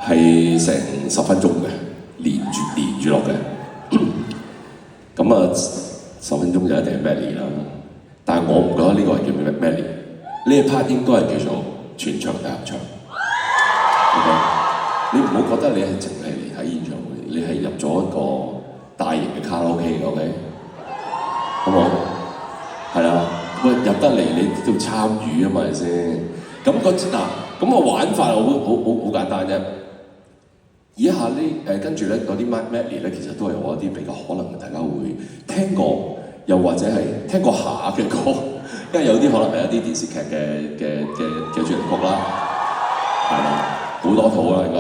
係成10分鐘嘅，連住落嘅。咁啊，10分鐘就一定係 medley 啦。但係我唔覺得呢個係叫 medley， 呢一 part 應該係叫做全場大合唱。OK， 你唔好覺得你係淨係嚟睇演唱會，你係入咗一個大型嘅卡拉 OK， 好冇？係啦，喂，入得嚟你都要參與啊嘛，係咪先？咁咁個玩法好簡單啫。以下呢跟住咧嗰啲 medley 咧，其實都係我一啲比較可能大家會聽過，又或者係聽過下嘅歌，因為有啲可能係一啲電視劇嘅主題曲啦，係啦，好多套啦應該。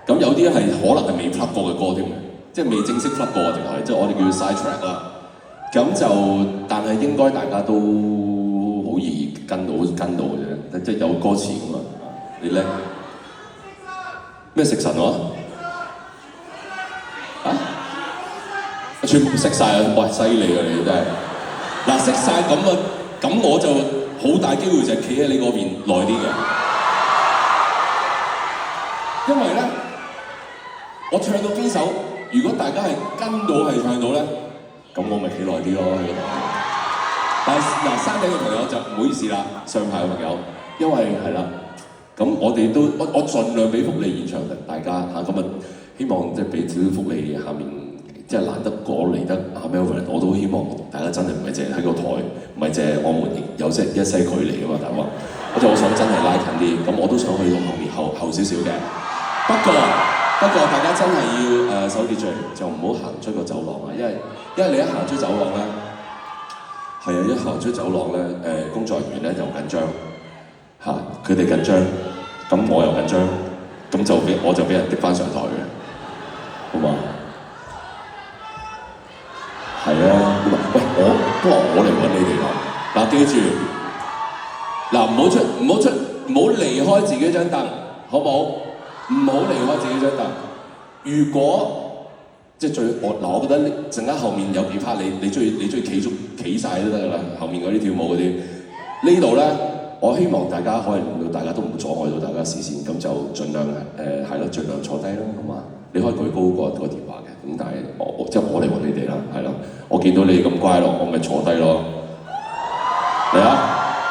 咁有啲係可能係未 plug 過嘅歌添，即係未正式 plug 過定係即係我哋叫 side track 啦。咁就但係應該大家都好易跟到嘅啫，即係有歌詞㗎嘛，你叻。咩食神喎？全部識晒啊！哇，犀利啊你真係！嗱，識晒咁我就好大機會就係企喺你嗰邊耐啲嘅，因為咧，我唱到邊首，如果大家係跟到係唱到咧，咁我咪企耐啲咯喺度。但係嗱，山頂嘅朋友就唔好意思啦，上排嘅朋友，因為係啦。咁我哋都我盡量俾福利現場大家嚇，咁啊希望即係俾少少福利下面，即係難得過嚟得阿 Melvin， 我都希望大家真係唔係淨係喺個台，唔係淨係我們有一些距離㗎嘛，大佬。我想真係拉近啲，咁我都想去到後面後少少嘅。不過大家真係要守秩序，就唔好行出個走廊啊，因為你一行出走廊咧，係啊，一行出走廊咧，工作人員咧就緊張。嚇！佢哋緊張，咁我又緊張，咁我就俾人滴翻上台嘅，好嘛？係啊，喂，不過我嚟揾你哋啦。嗱，記住，嗱，唔好離開自己張凳，好冇？唔好離開自己張凳。如果即係我覺得陣間後面有幾 part 你中意企晒都得㗎啦，後面嗰啲跳舞嗰啲，呢度咧。我希望大家可以令到大家都唔阻礙到大家視線，咁就盡量係咯，盡量坐低啦，好嘛？你可以舉高個電話嘅，咁但係我嚟揾你哋啦，係咯。我見到你咁乖咯，我咪坐低咯，嚟啊！